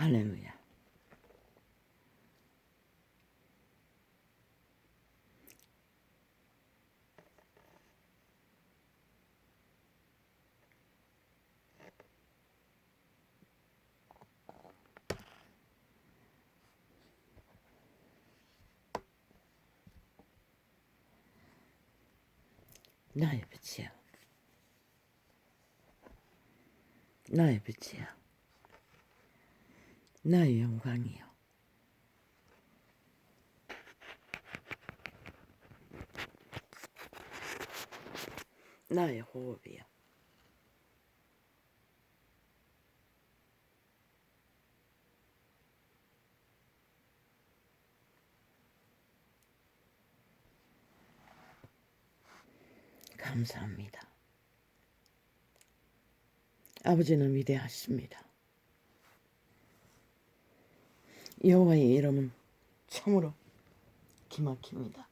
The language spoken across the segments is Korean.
할렐루야. 나의 빛이야. 나의 빛이야. 나의 영광이요. 나의 호흡이요. 감사합니다. 아버지는 위대하십니다. 여호와의 이름은 참으로 기막힙니다.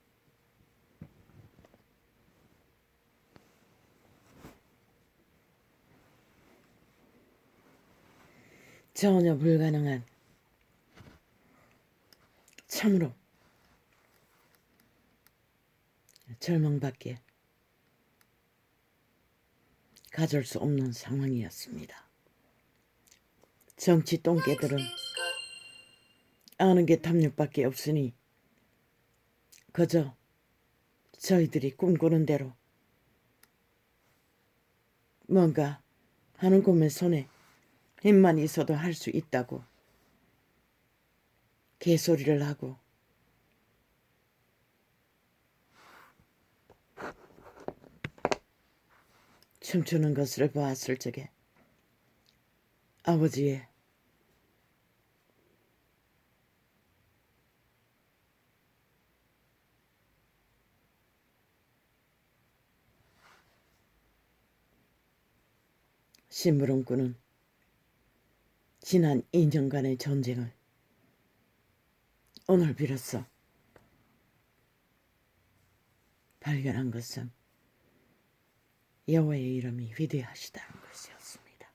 전혀 불가능한 참으로 절망밖에 가질 수 없는 상황이었습니다. 정치 똥개들은 아는 게 탐욕밖에 없으니 그저 저희들이 꿈꾸는 대로 뭔가 하는 꿈의 손에 힘만 있어도 할 수 있다고 개소리를 하고 춤추는 것을 보았을 적에 아버지의 심부름꾼은 지난 2년간의 전쟁을 오늘 비로소 발견한 것은 여호와의 이름이 위대하시다는 것이었습니다.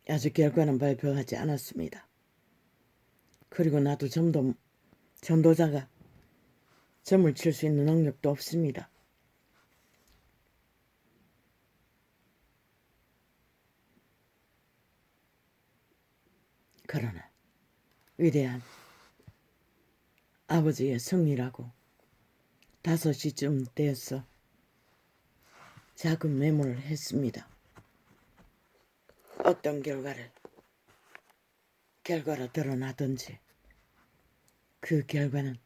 아직 결과는 발표하지 않았습니다. 그리고 나도 전도자가 점을 칠 수 있는 능력도 없습니다. 그러나 위대한 아버지의 승리라고 5시쯤 되어서 작은 메모를 했습니다. 어떤 결과로 드러나든지 그 결과는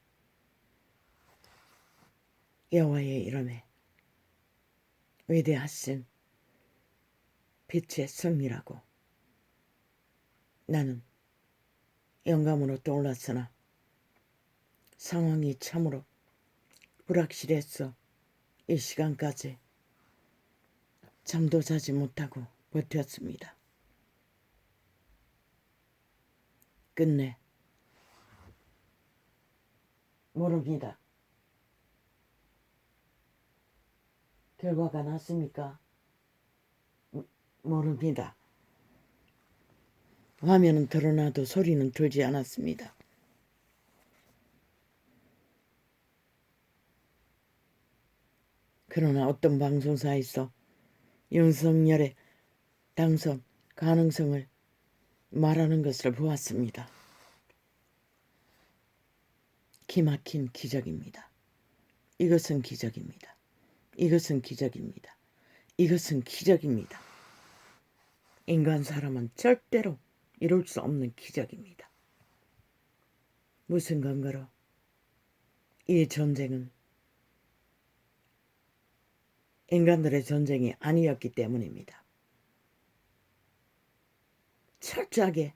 여호와의 이름에 위대하신 빛의 승리라고 나는 영감으로 떠올랐으나 상황이 참으로 불확실해서 이 시간까지 잠도 자지 못하고 버텼습니다. 끝내 모릅니다. 결과가 났습니까? 모릅니다. 화면은 드러나도 소리는 들지 않았습니다. 그러나 어떤 방송사에서 윤석열의 당선 가능성을 말하는 것을 보았습니다. 기막힌 기적입니다. 이것은 기적입니다. 이것은 기적입니다. 이것은 기적입니다. 인간 사람은 절대로 이룰 수 없는 기적입니다. 무슨 근거로? 이 전쟁은 인간들의 전쟁이 아니었기 때문입니다. 철저하게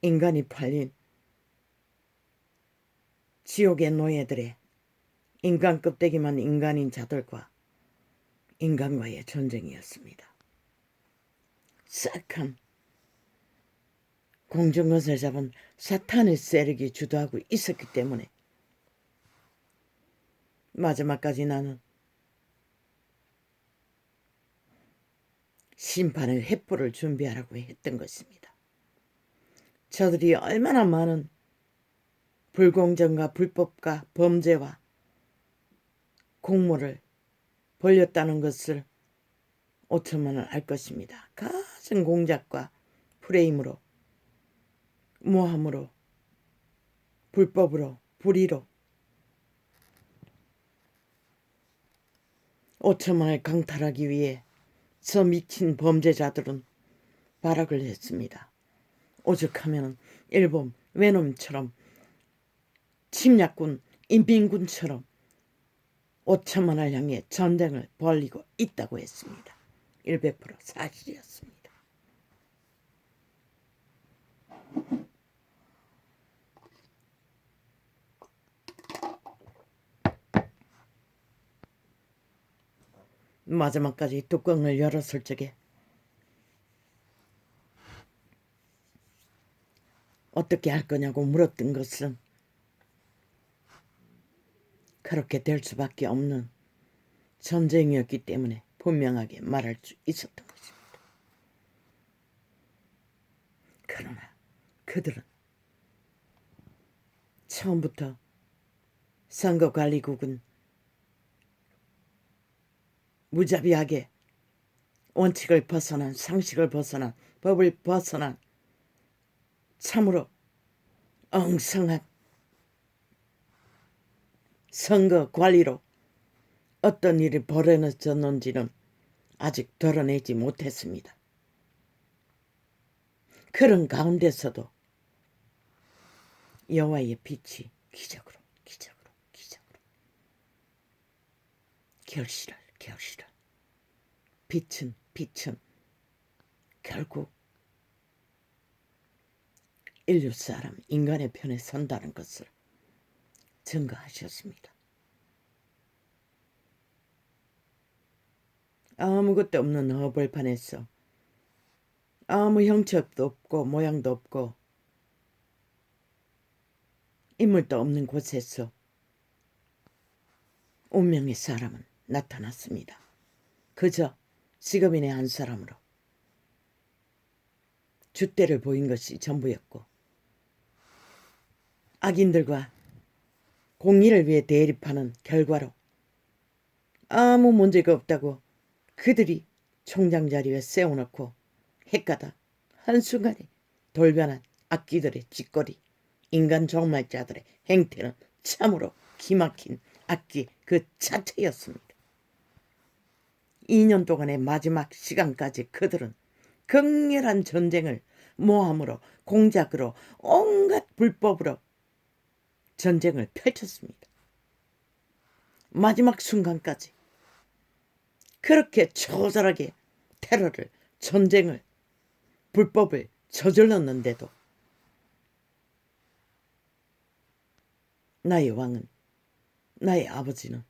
인간이 팔린 지옥의 노예들의 인간 껍데기만 인간인 자들과 인간과의 전쟁이었습니다. 싹한 공중것을 잡은 사탄의 세력이 주도하고 있었기 때문에 마지막까지 나는 심판의 회포를 준비하라고 했던 것입니다. 저들이 얼마나 많은 불공정과 불법과 범죄와 공모를 벌였다는 것을 5천만은 알 것입니다. 가진 공작과 프레임으로, 모함으로, 불법으로, 불의로 5천만을 강탈하기 위해 저 미친 범죄자들은 발악을 했습니다. 오죽하면 일본 외놈처럼 침략군, 인민군처럼 5천만을 향해 전쟁을 벌이고 있다고 했습니다. 100% 사실이었습니다. 마지막까지 뚜껑을 열었을 적에 어떻게 할 거냐고 물었던 것은 그렇게 될 수밖에 없는 전쟁이었기 때문에 분명하게 말할 수 있었던 것입니다. 그러나 그들은 처음부터 선거관리국은 무자비하게 원칙을 벗어난, 상식을 벗어난, 법을 벗어난 참으로 엉성한 선거 관리로 어떤 일이 벌어졌는지는 아직 드러내지 못했습니다. 그런 가운데서도 여호와의 빛이 기적으로 결실을 빛은 결국 인류 사람 인간의 편에 선다는 것을 증거하셨습니다. 아무것도 없는 허벌판에서 아무 형체도 없고 모양도 없고 인물도 없는 곳에서 운명의 사람은 나타났습니다. 그저 직업인의 한 사람으로 줏대를 보인 것이 전부였고 악인들과 공의를 위해 대립하는 결과로 아무 문제가 없다고 그들이 총장 자리에 세워놓고 헷가다 한순간에 돌변한 악기들의 짓거리, 인간 종말자들의 행태는 참으로 기막힌 악기 그 자체였습니다. 2년 동안의 마지막 시간까지 그들은 극렬한 전쟁을 모함으로, 공작으로, 온갖 불법으로 전쟁을 펼쳤습니다. 마지막 순간까지 그렇게 처절하게 테러를, 전쟁을, 불법을 저질렀는데도 나의 왕은, 나의 아버지는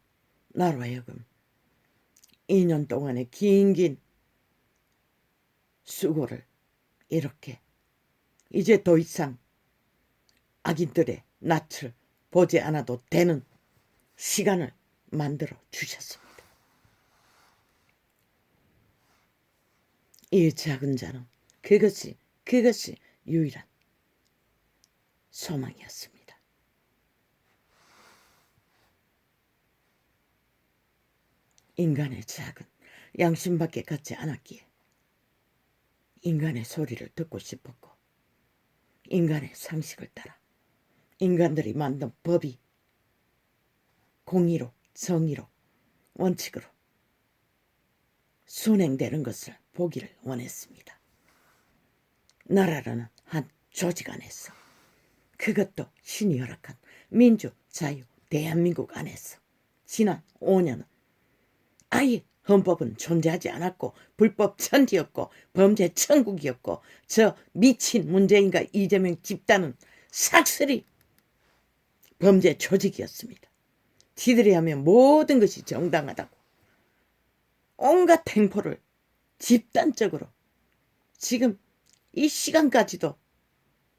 나로 하여금 2년 동안의 긴 수고를 이렇게 이제 더 이상 악인들의 낯을 보지 않아도 되는 시간을 만들어 주셨습니다. 이 작은 자는 그것이 유일한 소망이었습니다. 인간의 작은 양심밖에 갖지 않았기에 인간의 소리를 듣고 싶었고 인간의 상식을 따라 인간들이 만든 법이 공의로, 정의로, 원칙으로 순행되는 것을 보기를 원했습니다. 나라라는 한 조직 안에서, 그것도 신이 허락한 민주, 자유, 대한민국 안에서 지난 5년은 아예 헌법은 존재하지 않았고 불법 천지였고 범죄 천국이었고 저 미친 문재인과 이재명 집단은 삭슬이 범죄 조직이었습니다. 지들이 하면 모든 것이 정당하다고 온갖 행포를 집단적으로 지금 이 시간까지도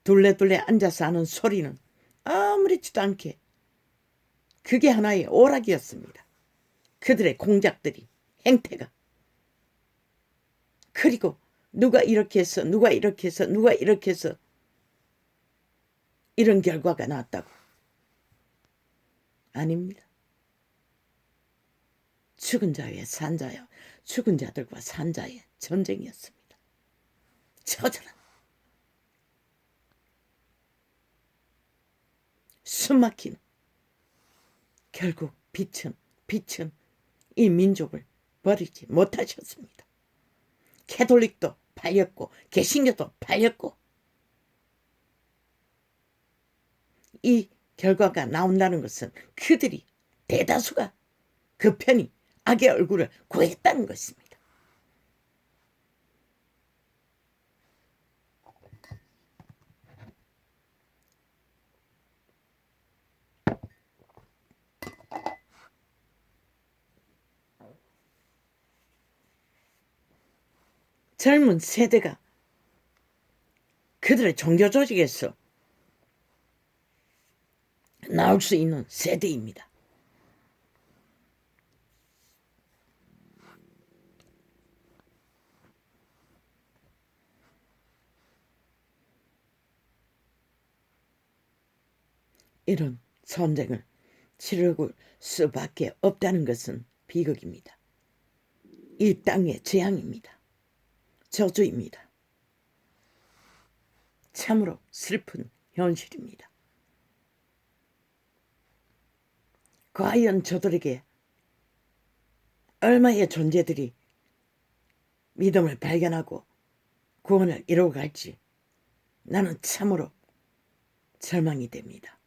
둘레둘레 앉아서 하는 소리는 아무렇지도 않게 그게 하나의 오락이었습니다. 그들의 공작들이, 행태가 그리고 누가 이렇게 해서 누가 이렇게 해서 누가 이렇게 해서 이런 결과가 나왔다고. 아닙니다. 죽은 자의 산자요. 죽은 자들과 산자의 전쟁이었습니다. 처절한 숨막힌. 결국 빛은 이 민족을 버리지 못하셨습니다. 캐톨릭도 팔렸고 개신교도 팔렸고 이 결과가 나온다는 것은 그들이 대다수가 그 편이 악의 얼굴을 구했다는 것입니다. 젊은 세대가 그들의 종교 조직에서 나올 수 있는 세대입니다. 이런 전쟁을 치르고 수밖에 없다는 것은 비극입니다. 이 땅의 재앙입니다. 저주입니다. 참으로 슬픈 현실입니다. 과연 저들에게 얼마의 존재들이 믿음을 발견하고 구원을 이루어 갈지 나는 참으로 절망이 됩니다.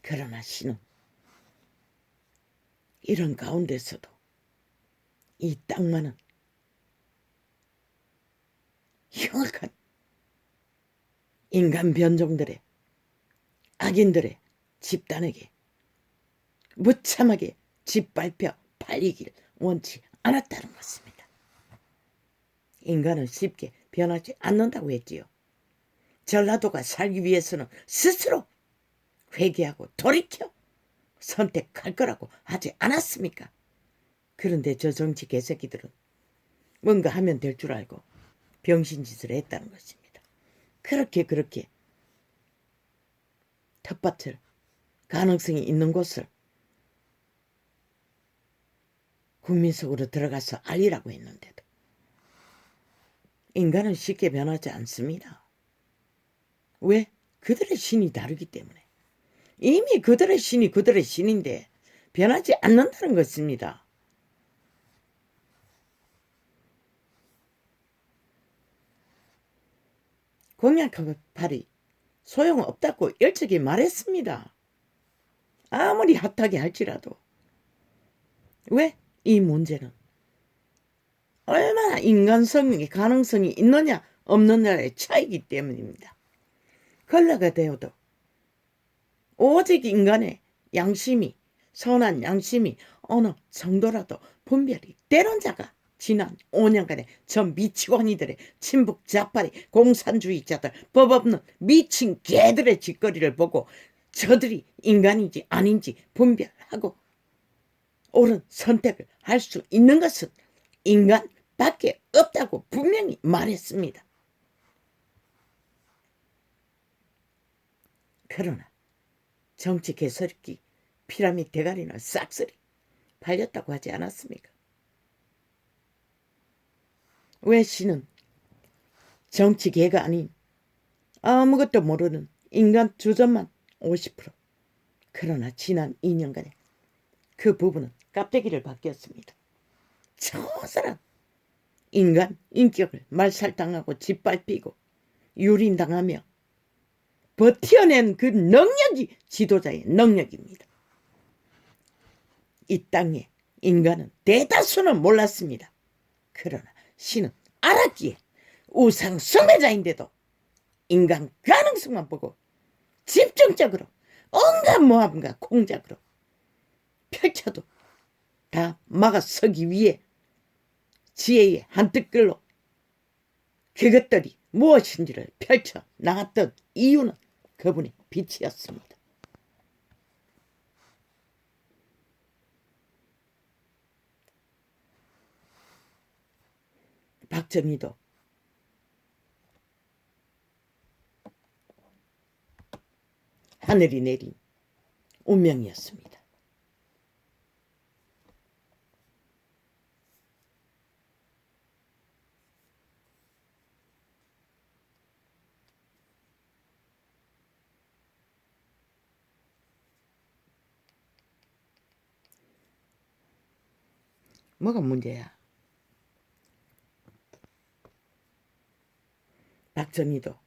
그러나 신은 이런 가운데서도 이 땅만은 흉악한 인간 변종들의 악인들의 집단에게 무참하게 짓밟혀 팔리길 원치 않았다는 것입니다. 인간은 쉽게 변하지 않는다고 했지요. 전라도가 살기 위해서는 스스로 회개하고 돌이켜 선택할 거라고 하지 않았습니까? 그런데 저 정치 개새끼들은 뭔가 하면 될 줄 알고 병신짓을 했다는 것입니다. 그렇게 텃밭을 가능성이 있는 곳을 국민 속으로 들어가서 알리라고 했는데도 인간은 쉽게 변하지 않습니다. 왜? 그들의 신이 다르기 때문에. 이미 그들의 신이 그들의 신인데 변하지 않는다는 것입니다. 공약팔이 소용없다고 일찍이 말했습니다. 아무리 핫하게 할지라도. 왜? 이 문제는 얼마나 인간성이 가능성이 있느냐 없느냐의 차이기 때문입니다. 걸러가 되어도 오직 인간의 양심이 선한 양심이 어느 정도라도 분별이 때론 자가 지난 5년간의 저 미치광이들의 친북 좌파리 공산주의자들 법 없는 미친 개들의 짓거리를 보고 저들이 인간인지 아닌지 분별하고 옳은 선택을 할 수 있는 것은 인간밖에 없다고 분명히 말했습니다. 그러나 정치 개설기 피라미드 대가리는 싹쓸이 팔렸다고 하지 않았습니까? 왜 신은 정치개가 아닌 아무것도 모르는 인간 주전만 50%. 그러나 지난 2년간에 그 부분은 깝대기를 바뀌었습니다. 처절한 인간 인격을 말살당하고 짓밟히고 유린당하며 버텨낸 그 능력이 지도자의 능력입니다. 이 땅에 인간은 대다수는 몰랐습니다. 그러나 신은 알았기에 우상 숭배자인데도 인간 가능성만 보고 집중적으로 온갖 모함과 공작으로 펼쳐도 다 막아서기 위해 지혜의 한뜻글로 그것들이 무엇인지를 펼쳐 나갔던 이유는 그분의 빛이었습니다. 박정희도 하늘이 내린 운명이었습니다. 뭐가 문제야? 박정희도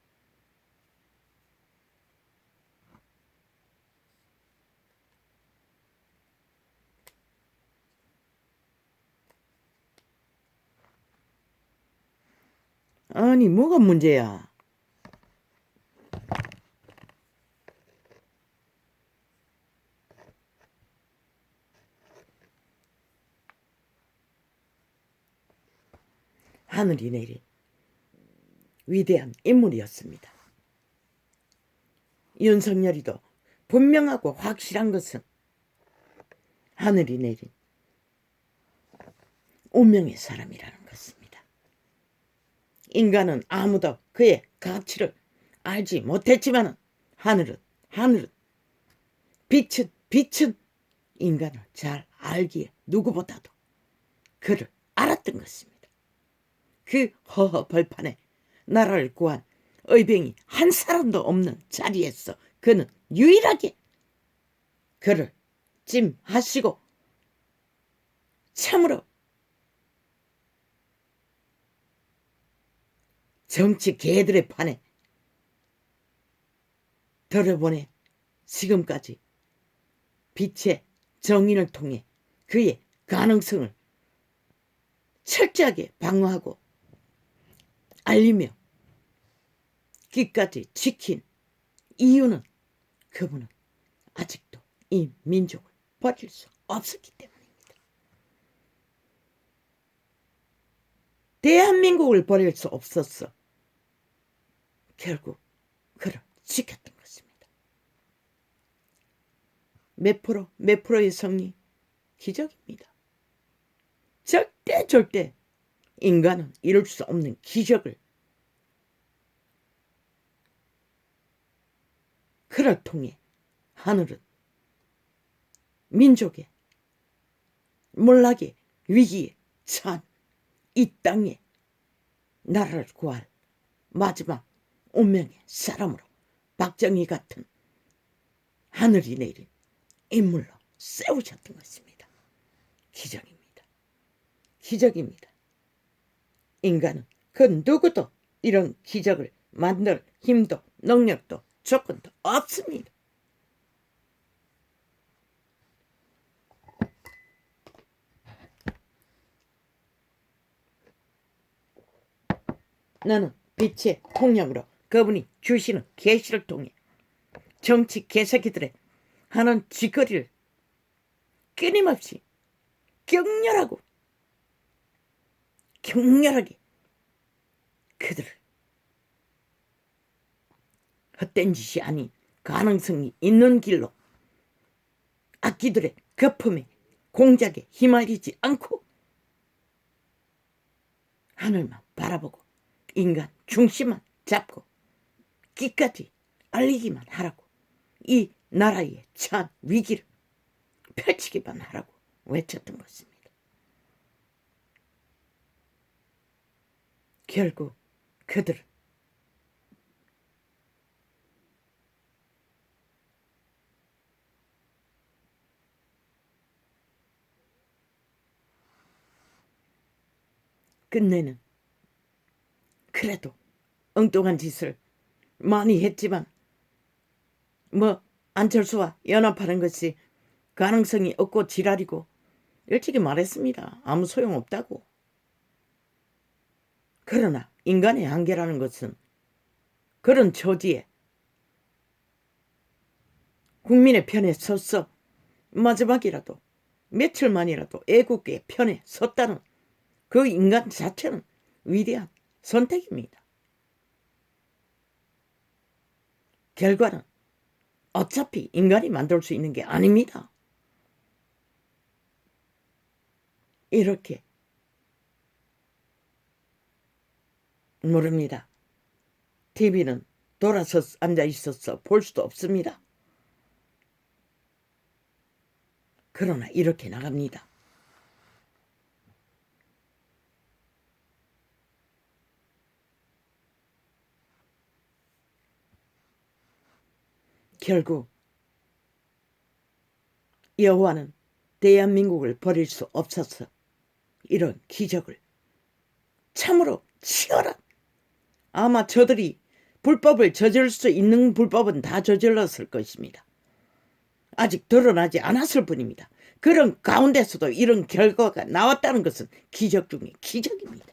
아니 뭐가 문제야? 하늘이 내린 위대한 인물이었습니다. 윤석열이도 분명하고 확실한 것은 하늘이 내린 운명의 사람이라는 것입니다. 인간은 아무도 그의 가치를 알지 못했지만 하늘은 빛은 인간을 잘 알기에 누구보다도 그를 알았던 것입니다. 그 허허벌판에 나라를 구한 의병이 한 사람도 없는 자리에서 그는 유일하게 그를 찜하시고 참으로 정치 개들의 판에 들어보내 지금까지 빛의 정인을 통해 그의 가능성을 철저하게 방어하고 알리며 끝까지 지킨 이유는 그분은 아직도 이 민족을 버릴 수 없었기 때문입니다. 대한민국을 버릴 수 없었어. 결국 그를 지켰던 것입니다. 몇 프로의 승리? 기적입니다. 절대 인간은 이룰 수 없는 기적을 그를 통해 하늘은 민족의 몰락의 위기에 처한 이 땅에 나라를 구할 마지막 운명의 사람으로 박정희 같은 하늘이 내린 인물로 세우셨던 것입니다. 기적입니다. 기적입니다. 인간은 그 누구도 이런 기적을 만들 힘도 능력도 조건도 없습니다. 나는 빛의 통령으로 그분이 주시는 계시를 통해 정치 개새끼들의 하는 짓거리를 끊임없이 격렬하게 그들을 헛된 짓이 아닌 가능성이 있는 길로 악기들의 거품에 공작에 휘말리지 않고 하늘만 바라보고 인간 중심만 잡고 끝까지 알리기만 하라고 이 나라의 처한 위기를 펼치기만 하라고 외쳤던 것입니다. 결국 그들은 끝내는 그래도 엉뚱한 짓을 많이 했지만 안철수와 연합하는 것이 가능성이 없고 지랄이고 일찍이 말했습니다. 아무 소용없다고. 그러나 인간의 한계라는 것은 그런 처지에 국민의 편에 서서 마지막이라도 며칠만이라도 애국의 편에 섰다는 그 인간 자체는 위대한 선택입니다. 결과는 어차피 인간이 만들 수 있는 게 아닙니다. 이렇게 모릅니다. TV는 돌아서 앉아 있어서 볼 수도 없습니다. 그러나 이렇게 나갑니다. 결국 여호와는 대한민국을 버릴 수 없어서 이런 기적을 참으로 치열한, 아마 저들이 불법을 저지를 수 있는 불법은 다 저질렀을 것입니다. 아직 드러나지 않았을 뿐입니다. 그런 가운데서도 이런 결과가 나왔다는 것은 기적 중에 기적입니다.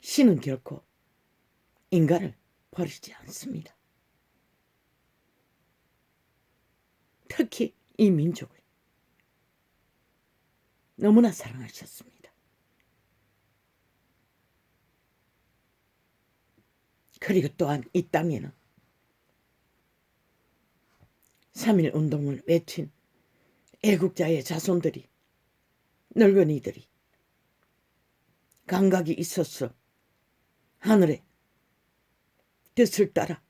신은 결코 인간을 버리지 않습니다. 특히 이 민족을 너무나 사랑하셨습니다. 그리고 또한 이 땅에는 3.1 운동을 외친 애국자의 자손들이, 늙은이들이 감각이 있어서 하늘의 뜻을 따라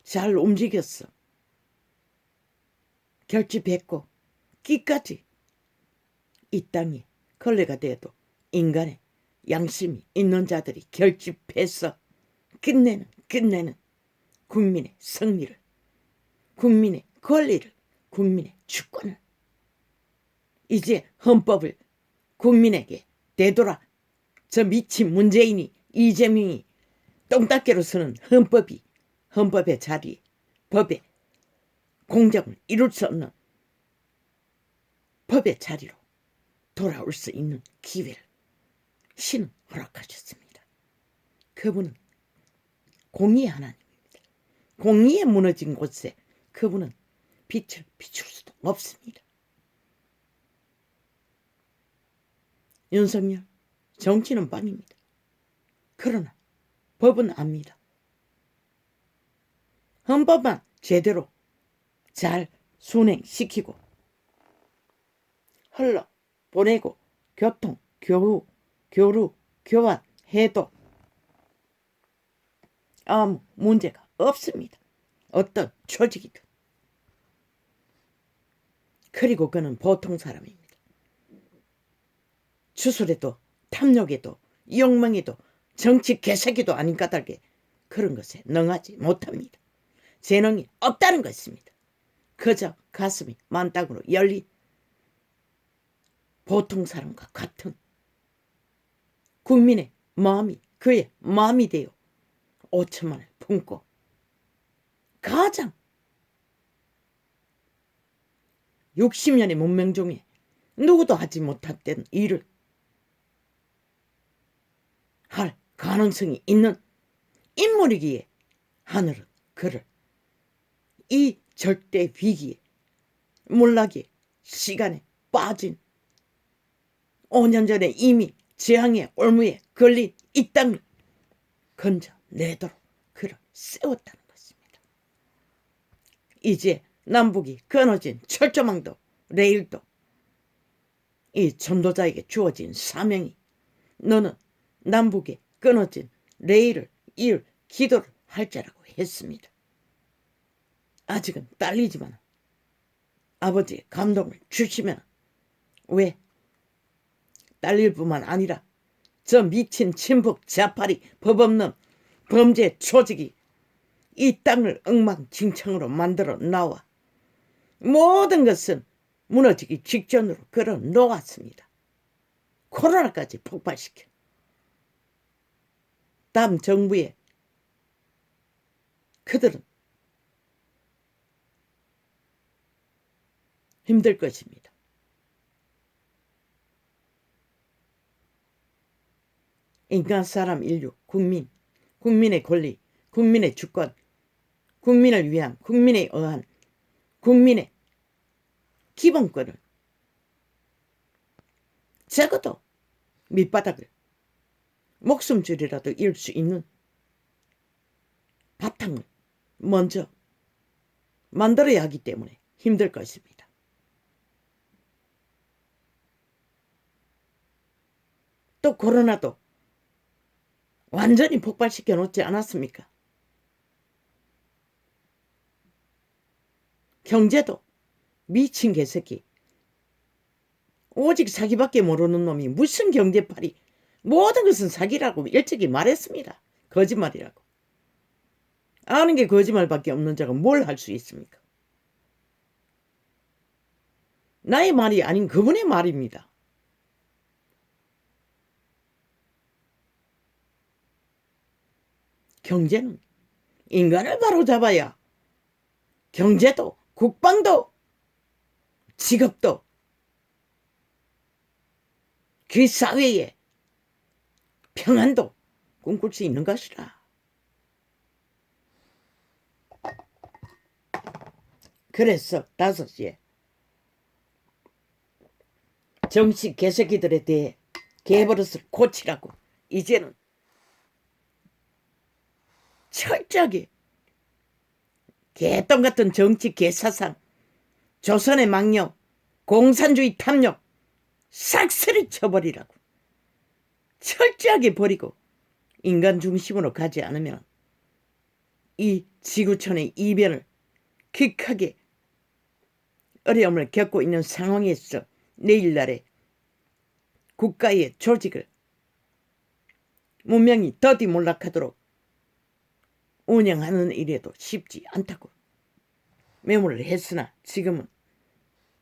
잘 움직였어. 결집했고 끼까지 이 땅이 걸레가 돼도 인간의 양심이 있는 자들이 결집해서 끝내는 국민의 승리를, 국민의 권리를, 국민의 주권을, 이제 헌법을 국민에게 되돌아 저 미친 문재인이, 이재명이 똥닦개로 쓰는 헌법의 자리에, 법의 공정을 이룰 수 없는 법의 자리로 돌아올 수 있는 기회를 신은 허락하셨습니다. 그분은 공의의 하나님입니다. 공의에 무너진 곳에 그분은 빛을 비출 수도 없습니다. 윤석열, 정치는 빵입니다. 그러나 법은 압니다. 헌법만 제대로 잘 순행시키고 흘러 보내고 교통, 교육, 교류, 교환해도 아무 문제가 없습니다. 어떤 조직이든. 그리고 그는 보통 사람입니다. 주술에도 탐욕에도 욕망에도 정치 개새끼도 아닌 까닭에 그런 것에 능하지 못합니다. 재능이 없다는 것입니다. 그저 가슴이 만땅으로 열린 보통 사람과 같은 국민의 마음이 그의 마음이 되어 5천만을 품고 가장 60년의 문명 중에 누구도 하지 못했던 일을 할 가능성이 있는 인물이기에 하늘은 그를 이 절대 위기에, 몰락의 시간에 빠진 5년 전에 이미 재앙의 올무에 걸린 이 땅을 건져내도록 그를 세웠다는 것입니다. 이제 남북이 끊어진 철조망도 레일도 이 전도자에게 주어진 사명이, 너는 남북에 끊어진 레일을 이을 기도를 할 자라고 했습니다. 아직은 딸리지만 아버지의 감동을 주시면 왜 딸릴 뿐만 아니라 저 미친 친북 자파리 법 없는 범죄 조직이 이 땅을 엉망진창으로 만들어 나와 모든 것은 무너지기 직전으로 끌어 놓았습니다. 코로나까지 폭발시켜 다음 정부에 그들은 힘들 것입니다. 인간, 사람, 인류, 국민의 권리, 국민의 주권, 국민을 위한, 국민에 의한, 국민의 기본권을 적어도 밑바닥을 목숨줄이라도 잃을 수 있는 바탕을 먼저 만들어야 하기 때문에 힘들 것입니다. 또 코로나도 완전히 폭발시켜 놓지 않았습니까? 경제도 미친 개새끼. 오직 사기밖에 모르는 놈이 무슨 경제팔이. 모든 것은 사기라고 일찍이 말했습니다. 거짓말이라고. 아는 게 거짓말밖에 없는 자가 뭘 할 수 있습니까? 나의 말이 아닌 그분의 말입니다. 경제는 인간을 바로잡아야 경제도 국방도 직업도 그 사회에 평안도 꿈꿀 수 있는 것이라. 그래서 5시에 정치 개새끼들에 대해 개버릇을 고치라고 이제는 철저하게 개똥 같은 정치 개사상, 조선의 망령, 공산주의 탐욕 싹쓸이 쳐버리라고. 철저하게 버리고 인간 중심으로 가지 않으면 이 지구촌의 이변을 극하게 어려움을 겪고 있는 상황에서 내일날에 국가의 조직을 문명이 더디몰락하도록 운영하는 일에도 쉽지 않다고 메모를 했으나 지금은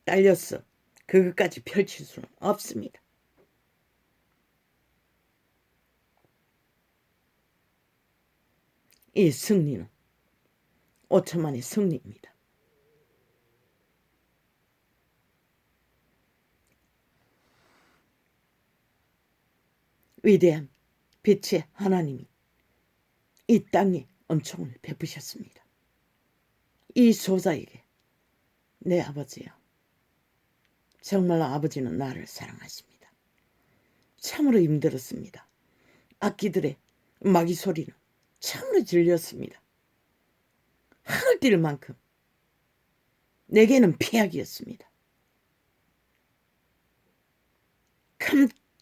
딸려서 그것까지 펼칠 수는 없습니다. 이 승리는 5천만의 승리입니다. 위대한 빛의 하나님이 이 땅에 은총을 베푸셨습니다. 이 소자에게 내 아버지요, 정말로 아버지는 나를 사랑하십니다. 참으로 힘들었습니다. 악기들의 마귀 소리는 참으로 질렸습니다. 하늘 뛸 만큼 내게는 폐악이었습니다.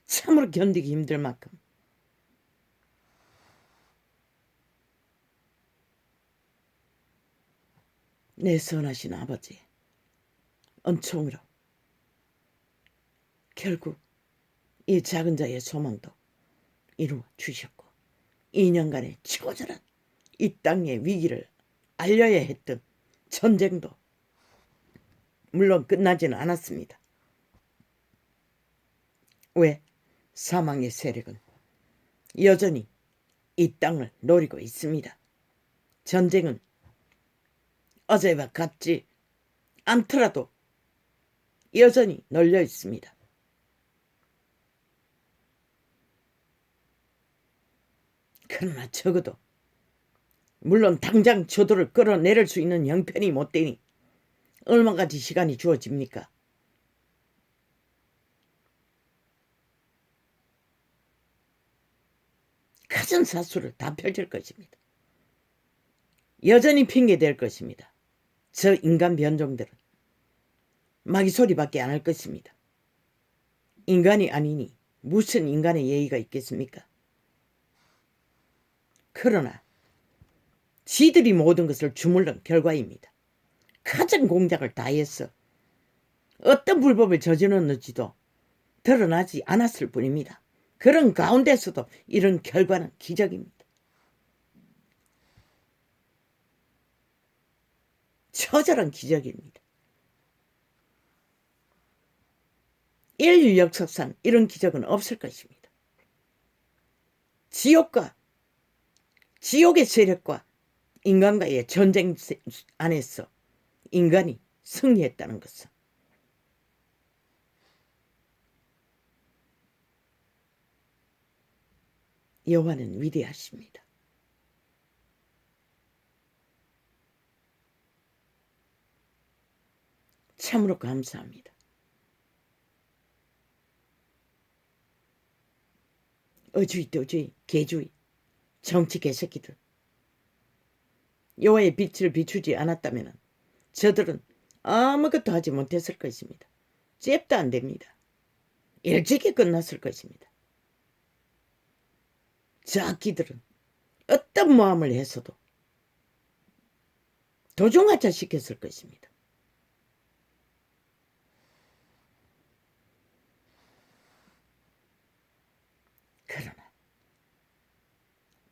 참으로 견디기 힘들 만큼 내 선하신 아버지의 은총으로 결국 이 작은 자의 소망도 이루어 주셨고 2년간의 치고절한 이 땅의 위기를 알려야 했던 전쟁도 물론 끝나지는 않았습니다. 왜? 사망의 세력은 여전히 이 땅을 노리고 있습니다. 전쟁은 어제와 같지 않더라도 여전히 널려 있습니다. 그러나 적어도 물론 당장 저도를 끌어내릴 수 있는 형편이 못 되니 얼마까지 시간이 주어집니까? 갖은 사수를 다 펼칠 것입니다. 여전히 핑계댈 것입니다. 저 인간 변종들은 마귀 소리밖에 안 할 것입니다. 인간이 아니니 무슨 인간의 예의가 있겠습니까? 그러나 지들이 모든 것을 주물른 결과입니다. 가진 공작을 다해서 어떤 불법을 저질렀는지도 드러나지 않았을 뿐입니다. 그런 가운데서도 이런 결과는 기적입니다. 처절한 기적입니다. 인류 역사상 이런 기적은 없을 것입니다. 지옥의 세력과 인간과의 전쟁 안에서 인간이 승리했다는 것은 여호와는 위대하십니다. 참으로 감사합니다. 어주의 도주의 개주의 정치 개새끼들 여호와의 빛을 비추지 않았다면 저들은 아무것도 하지 못했을 것입니다. 잽도 안 됩니다. 일찍이 끝났을 것입니다. 저 악기들은 어떤 모함을 해서도 도중하차 시켰을 것입니다. 그러나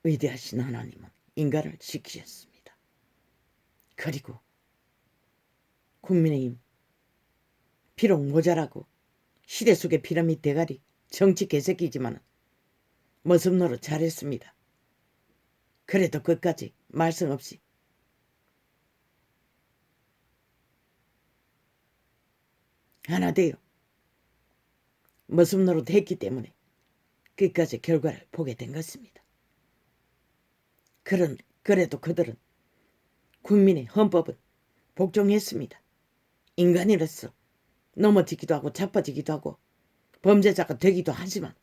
위대하신 하나님은 인간을 지키셨습니다. 그리고 국민의힘 비록 모자라고 시대 속의 피라미드 대가리 정치 개새끼지만 머슴노릇 잘했습니다. 그래도 끝까지 말씀 없이 하나 되어 머슴노릇 했기 때문에 끝까지 결과를 보게 된 것입니다. 그래도 그들은 국민의 헌법은 복종했습니다. 인간이로서 넘어지기도 하고 자빠지기도 하고 범죄자가 되기도 하지만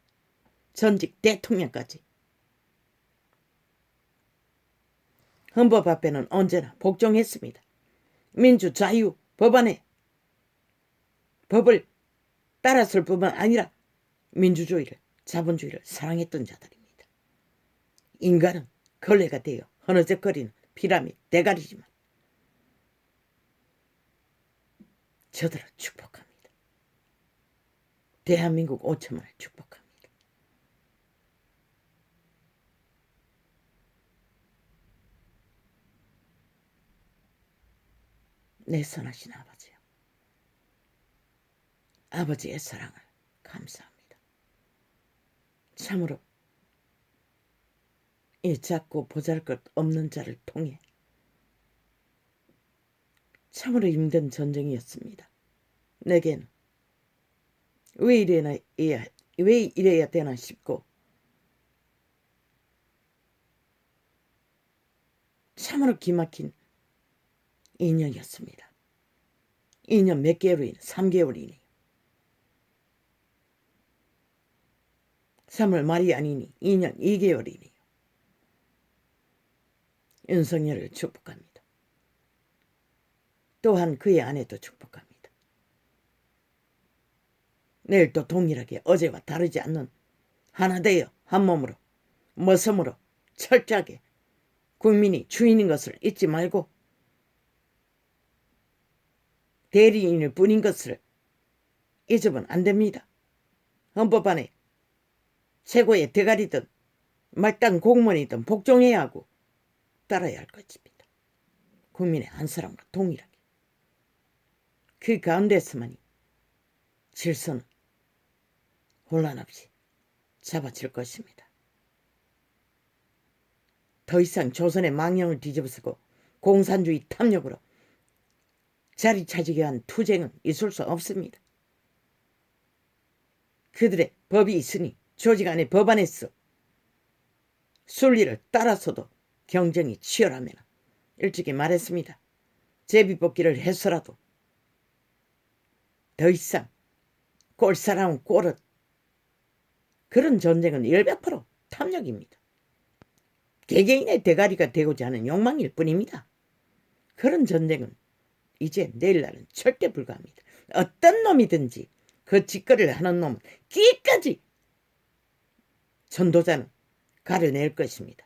전직 대통령까지 헌법 앞에는 언제나 복종했습니다. 민주, 자유, 법안에 법을 따랐을 뿐만 아니라 민주주의를, 자본주의를 사랑했던 자들입니다. 인간은 걸레가 되어 허느적거리는 피라미드 대가리지만 저들을 축복합니다. 대한민국 5천만을 축복합니다. 내 선하신 아버지요. 아버지의 사랑을 감사합니다. 참으로 이 작고 보잘것없는 자를 통해 참으로 힘든 전쟁이었습니다. 내게는 왜 이래야 되나 싶고 참으로 기막힌 2년이었습니다. 2년 몇 개월이니 3개월이니 3월 말이 아니니 2년 2개월이니 윤석열을 축복합니다. 또한 그의 아내도 축복합니다. 내일 또 동일하게 어제와 다르지 않는 하나 되어 한 몸으로 머슴으로 철저하게 국민이 주인인 것을 잊지 말고 대리인일 뿐인 것을 잊으면 안 됩니다. 헌법 안에 최고의 대가리든 말단 공무원이든 복종해야 하고 따라야 할 것입니다. 국민의 한 사람과 동일하게. 그 가운데서만이 질서는 혼란 없이 잡아질 것입니다. 더 이상 조선의 망령을 뒤집어쓰고 공산주의 탐욕으로 자리 차지게 한 투쟁은 있을 수 없습니다. 그들의 법이 있으니 조직 안에 법안에서 순리를 따라서도 경쟁이 치열하면 일찍이 말했습니다. 제비뽑기를 해서라도 더 이상 꼴사나운 꼴은 그런 전쟁은 100% 탐욕입니다. 개개인의 대가리가 되고자 하는 욕망일 뿐입니다. 그런 전쟁은 이제 내일날은 절대 불가합니다. 어떤 놈이든지 그 짓거리를 하는 놈은 끝까지 전도자는 가려낼 것입니다.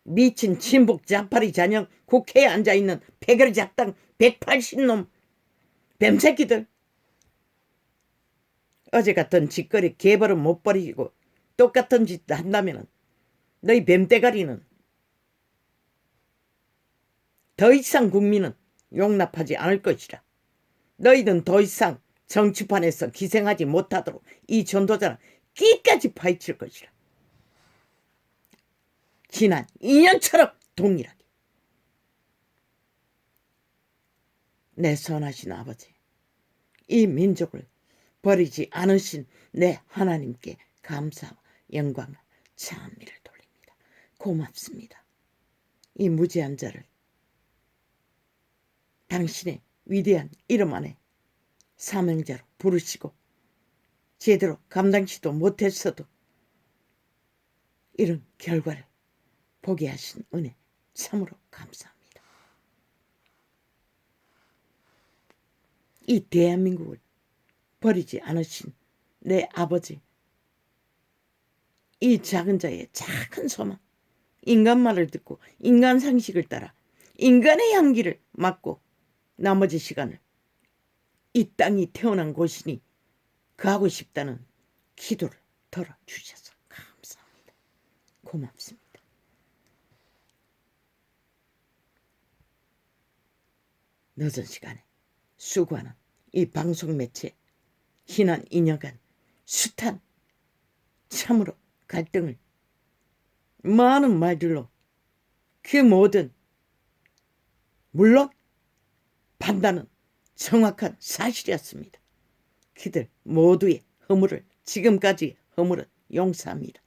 미친 친북 자파리 잔영 국회에 앉아있는 패거리 작당 180놈 뱀새끼들 어제 같은 짓거리 개벌은 못 버리고 똑같은 짓 한다면 너희 뱀대가리는 더 이상 국민은 용납하지 않을 것이라. 너희는 더 이상 정치판에서 기생하지 못하도록 이 전도자는 끝까지 파헤칠 것이라. 지난 2년처럼 동일하게. 내 선하신 아버지, 이 민족을 버리지 않으신 내 하나님께 감사와 영광과 찬미를 돌립니다. 고맙습니다. 이 무지한 자를 당신의 위대한 이름 안에 사명자로 부르시고 제대로 감당치도 못했어도 이런 결과를 보게 하신 은혜 참으로 감사합니다. 이 대한민국을 버리지 않으신 내 아버지, 이 작은 자의 작은 소망, 인간 말을 듣고 인간 상식을 따라 인간의 향기를 맡고 나머지 시간을 이 땅이 태어난 곳이니 가고 싶다는 기도를 들어주셔서 감사합니다. 고맙습니다. 늦은 시간에 수고하는 이 방송 매체 희난 인연간 숱한 참으로 갈등을 많은 말들로 그 모든 물론 판단은 정확한 사실이었습니다. 그들 모두의 허물을 지금까지 허물은 용서합니다.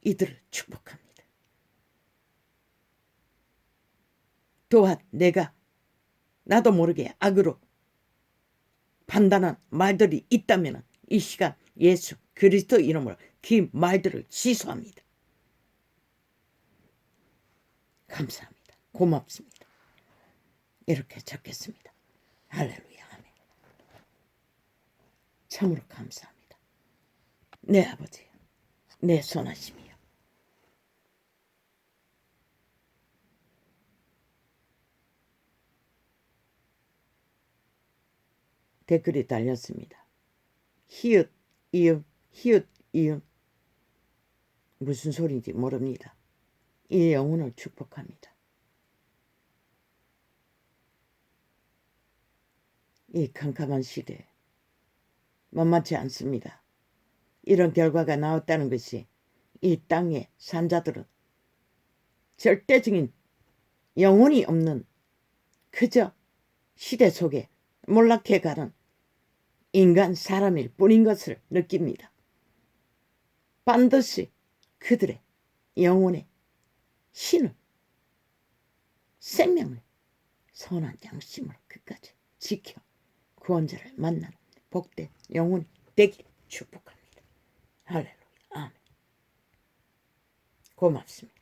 이들을 축복합니다. 또한 내가 나도 모르게 악으로 판단한 말들이 있다면 이 시간 예수 그리스도 이름으로 그 말들을 취소합니다. 감사합니다. 고맙습니다. 이렇게 적겠습니다. 할렐루야. 아멘. 참으로 감사합니다. 내 아버지요, 내 선하심이요. 댓글이 달렸습니다. 히읗, 이응, 히읗, 이응. 무슨 소리인지 모릅니다. 이 영혼을 축복합니다. 이 캄캄한 시대에 만만치 않습니다. 이런 결과가 나왔다는 것이 이 땅의 산자들은 절대적인 영혼이 없는 그저 시대 속에 몰락해가는 인간 사람일 뿐인 것을 느낍니다. 반드시 그들의 영혼의 신을 생명을 선한 양심으로 끝까지 지켜 구원자를 만나는 복된 영혼이 되기를 축복합니다. 할렐루야. 아멘. 고맙습니다.